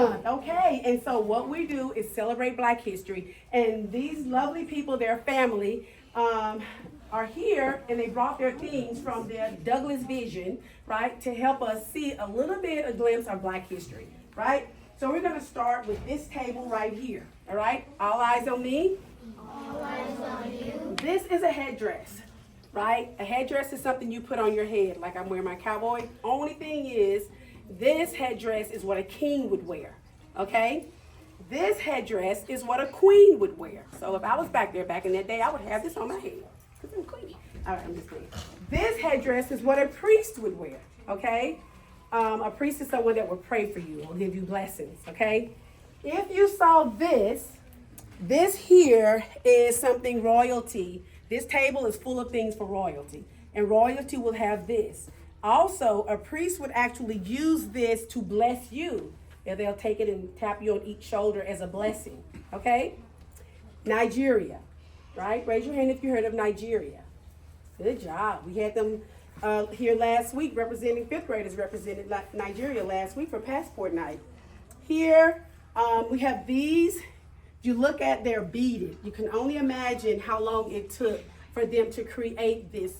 Month. Okay, and so what we do is celebrate Black History, and these lovely people, their family, are here, and they brought their themes from their Douglas vision, right, to help us see a little bit, a glimpse of Black history, right? So we're going to start with this table right here, all right? All eyes on me. All eyes on you. This is a headdress, right? A headdress is something you put on your head, like I'm wearing my cowboy. Only thing is, this headdress is what a king would wear, okay? This headdress is what a queen would wear. So if I was back there back in that day, I would have this on my head, because I'm queen. All right, I'm just kidding. This headdress is what a priest would wear, okay? A priest is someone that will pray for you or give you blessings, okay? If you saw this, this here is something royalty. This table is full of things for royalty, and royalty will have this. Also, a priest would actually use this to bless you. And they'll take it and tap you on each shoulder as a blessing, okay? Nigeria, right? Raise your hand if you heard of Nigeria. Good job. We had them here last week representing, fifth graders represented Nigeria last week for passport night. Here, we have these. You look at, they're beaded. You can only imagine how long it took for them to create this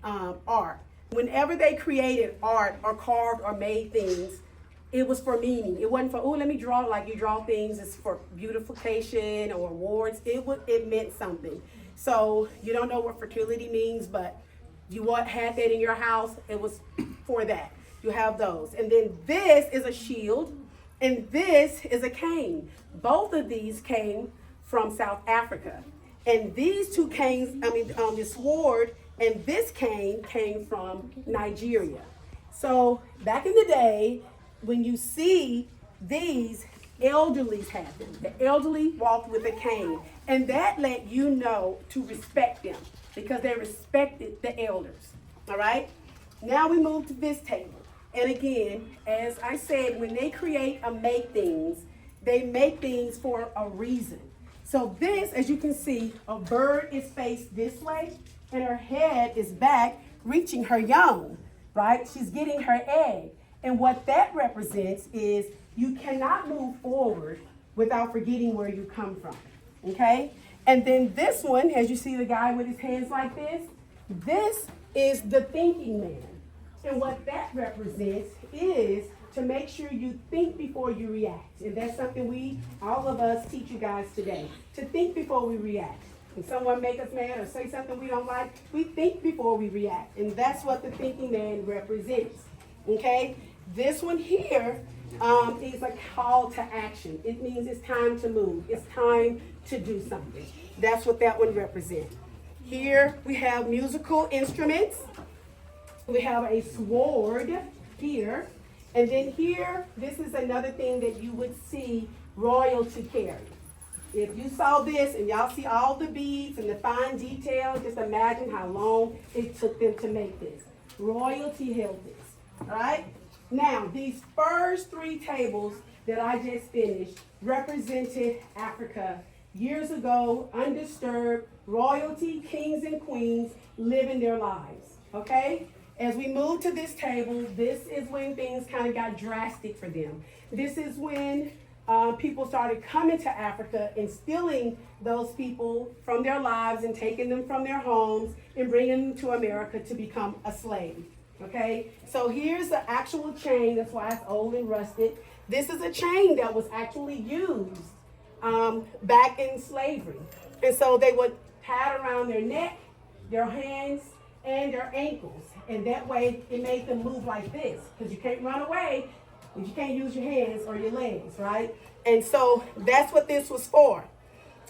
art. Whenever they created art or carved or made things, it was for meaning. It wasn't for, oh, let me draw like you draw things. It's for beautification or awards. It meant something. So you don't know what fertility means, but you had that in your house. It was for that. You have those. And then this is a shield, and this is a cane. Both of these came from South Africa. And these two canes, this sword and this cane came from Nigeria. So back in the day, when you see these, elderlies had them. The elderly walked with a cane. And that let you know to respect them because they respected the elders. All right? Now we move to this table. And again, as I said, when they create or make things, they make things for a reason. So this, as you can see, a bird is faced this way and her head is back reaching her young, right? She's getting her egg. And what that represents is you cannot move forward without forgetting where you come from, okay? And then this one, as you see the guy with his hands like this is the thinking man. And what that represents is to make sure you think before you react. And that's something all of us teach you guys today, to think before we react. When someone make us mad or say something we don't like, we think before we react. And that's what the thinking man represents, okay? This one here is a call to action. It means it's time to move. It's time to do something. That's what that one represents. Here we have musical instruments. We have a sword here. And then here, this is another thing that you would see royalty carry. If you saw this and y'all see all the beads and the fine details, just imagine how long it took them to make this. Royalty held this, all right? Now, these first three tables that I just finished represented Africa years ago, undisturbed, royalty, kings and queens living their lives, okay? As we move to this table, this is when things kind of got drastic for them. This is when people started coming to Africa and stealing those people from their lives and taking them from their homes and bringing them to America to become a slave. Okay, so here's the actual chain. That's why it's old and rusted. This is a chain that was actually used back in slavery. And so they would tie it around their neck, their hands, and their ankles. And that way it made them move like this. Because you can't run away if you can't use your hands or your legs, right? And so that's what this was for.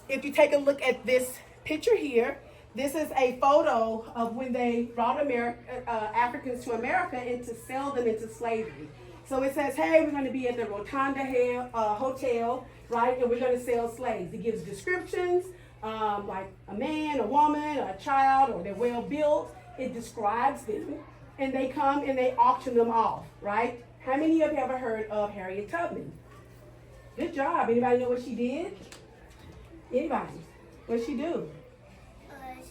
If you take a look at this picture here, this is a photo of when they brought Africans to America and to sell them into slavery. So it says, hey, we're going to be at the Rotunda Hotel, right? And we're going to sell slaves. It gives descriptions, like a man, a woman, a child, or they're well built. It describes them. And they come and they auction them off, right? How many of you ever heard of Harriet Tubman? Good job. Anybody know what she did? Anybody? What'd she do?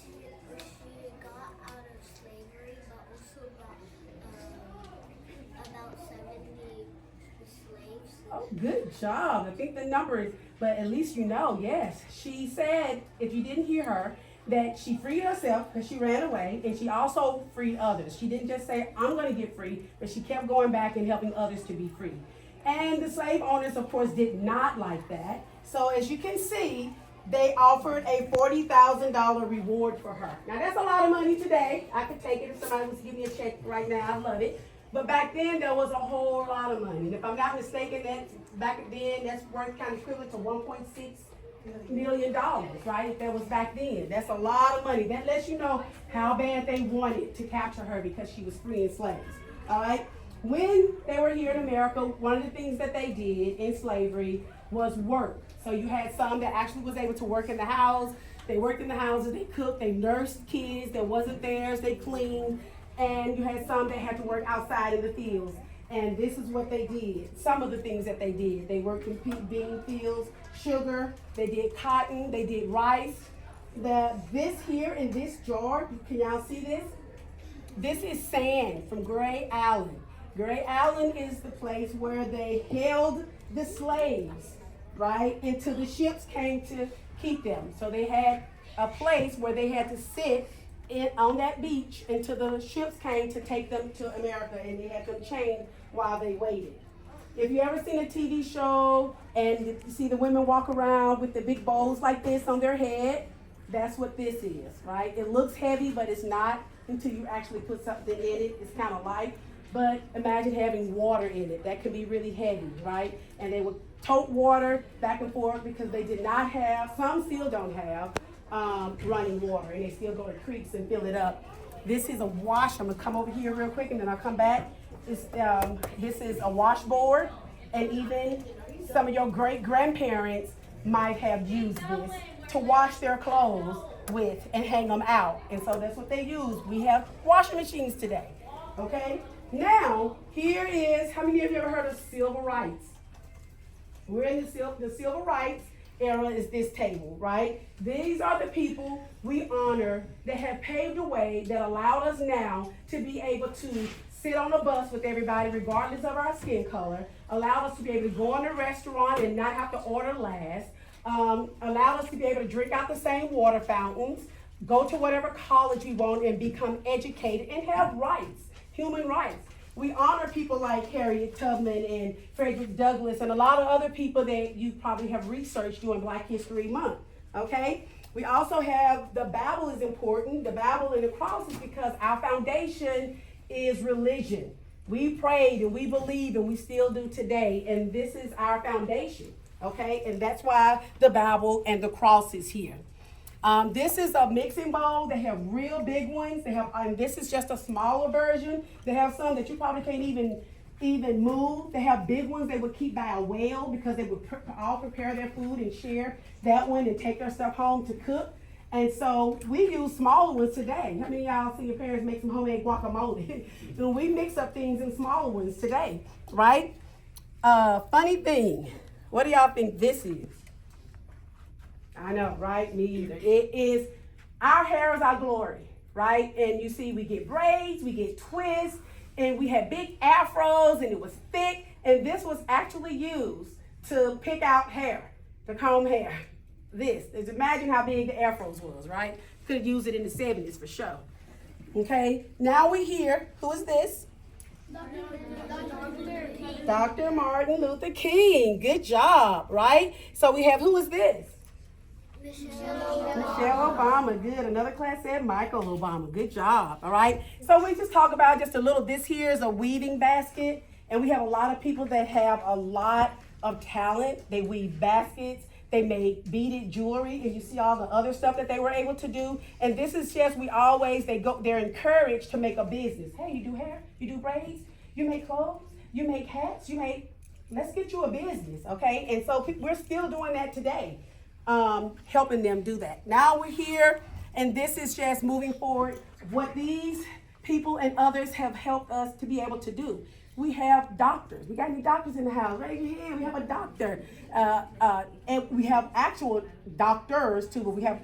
She got out of slavery, but also got about 70 slaves. Good job. I think the numbers, but at least you know, yes. She said, if you didn't hear her, that she freed herself because she ran away, and she also freed others. She didn't just say, I'm going to get free, but she kept going back and helping others to be free. And the slave owners, of course, did not like that. So as you can see, they offered a $40,000 reward for her. Now that's a lot of money today. I could take it if somebody was to give me a check right now. I love it. But back then there was a whole lot of money. And if I'm not mistaken, that back then that's worth kind of equivalent to $1.6 million, right? If that was back then. That's a lot of money. That lets you know how bad they wanted to capture her because she was freeing slaves. All right? When they were here in America, one of the things that they did in slavery was work. So you had some that actually was able to work in the house. They worked in the houses, they cooked, they nursed kids that wasn't theirs, they cleaned. And you had some that had to work outside in the fields. And this is what they did. Some of the things that they did. They worked in bean fields, sugar, they did cotton, they did rice. This here in this jar, can y'all see this? This is sand from Gray Island. Gray Island is the place where they held the slaves, right, until the ships came to keep them. So they had a place where they had to sit on that beach until the ships came to take them to America, and they had them chained while they waited. If you ever seen a TV show and you see the women walk around with the big bowls like this on their head, that's what this is, right? It looks heavy, but it's not until you actually put something in it. It's kind of light. But imagine having water in it. That could be really heavy, right? And they would tote water back and forth because they did not have, some still don't have, running water. And they still go to creeks and fill it up. This is a wash. I'm going to come over here real quick and then I'll come back. This is a washboard. And even some of your great-grandparents might have used this to wash their clothes with and hang them out. And so that's what they use. We have washing machines today, okay? Now, here is, how many of you ever heard of civil rights? We're in the civil rights era is this table, right? These are the people we honor that have paved the way that allowed us now to be able to sit on a bus with everybody regardless of our skin color, allowed us to be able to go in a restaurant and not have to order last, allowed us to be able to drink out the same water fountains, go to whatever college we want and become educated and have rights. Human rights. We honor people like Harriet Tubman and Frederick Douglass and a lot of other people that you probably have researched during Black History Month, okay? We also have, the Bible is important. The Bible and the cross is because our foundation is religion. We prayed and we believe and we still do today, and this is our foundation, okay? And that's why the Bible and the cross is here. This is a mixing bowl. They have real big ones. They have, this is just a smaller version. They have some that you probably can't even move. They have big ones they would keep by a well because they would all prepare their food and share that one and take their stuff home to cook. And so we use smaller ones today. How many of y'all see your parents make some homemade guacamole? And we mix up things in smaller ones today, right? Funny thing, what do y'all think this is? I know, right? Me either. It is, our hair is our glory, right? And you see, we get braids, we get twists, and we had big afros, and it was thick, and this was actually used to pick out hair, to comb hair. Just imagine how big the afros was, right? Could have used it in the 70s for sure. Okay, now we hear, who is this? Dr. Martin Luther King. Good job, right? So we have, who is this? Michelle Obama. Good. Another class said Michael Obama. Good job. All right. So we just talk about just a little. This here is a weaving basket, and we have a lot of people that have a lot of talent. They weave baskets. They make beaded jewelry, and you see all the other stuff that they were able to do. And this is just they're encouraged to make a business. Hey, you do hair, you do braids, you make clothes, you make hats, let's get you a business, okay? And so we're still doing that today. Helping them do that. Now we're here, and this is just moving forward what these people and others have helped us to be able to do. We have doctors. We got any doctors in the house? Right here, we have a doctor. And we have actual doctors too, but we have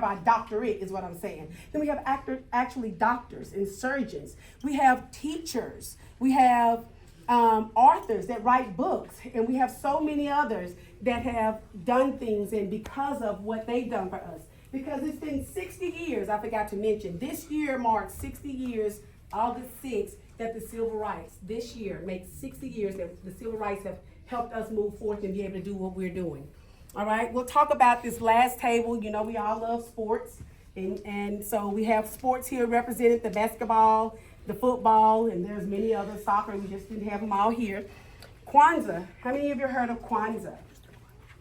our doctorate is what I'm saying. Then we have actually doctors and surgeons. We have teachers. We have authors that write books, and we have so many others that have done things, and because of what they've done for us. Because it's been 60 years, I forgot to mention, this year marks 60 years, August 6th, that the civil rights, this year makes 60 years that the civil rights have helped us move forth and be able to do what we're doing. All right, we'll talk about this last table. You know, we all love sports. And so we have sports here represented, the basketball, the football, and there's many other soccer. We just didn't have them all here. Kwanzaa, how many of you heard of Kwanzaa?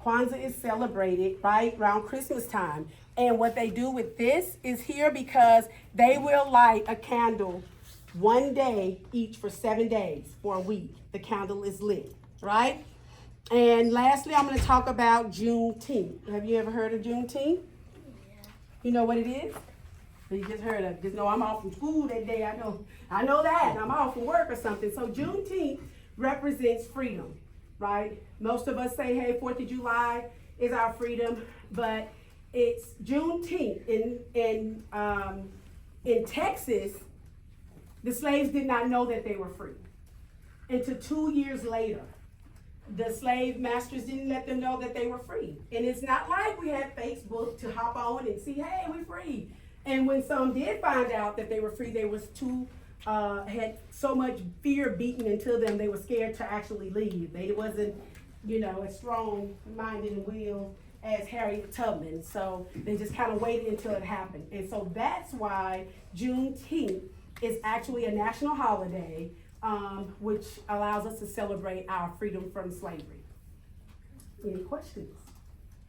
Kwanzaa is celebrated right around Christmas time. And what they do with this is here because they will light a candle one day each for 7 days for a week. The candle is lit, right? And lastly, I'm going to talk about Juneteenth. Have you ever heard of Juneteenth? You know what it is? You just heard of, just know I'm off from school that day. I know that. I'm off from work or something. So Juneteenth represents freedom, right? Most of us say, hey, 4th of July is our freedom, but it's Juneteenth. In Texas, the slaves did not know that they were free until 2 years later. The slave masters didn't let them know that they were free. And it's not like we had Facebook to hop on and see, hey, we're free. And when some did find out that they were free, they was had so much fear beaten into them, they were scared to actually leave. They wasn't, as strong-minded and willed as Harriet Tubman. So they just kind of waited until it happened. And so that's why Juneteenth is actually a national holiday, which allows us to celebrate our freedom from slavery. Any questions?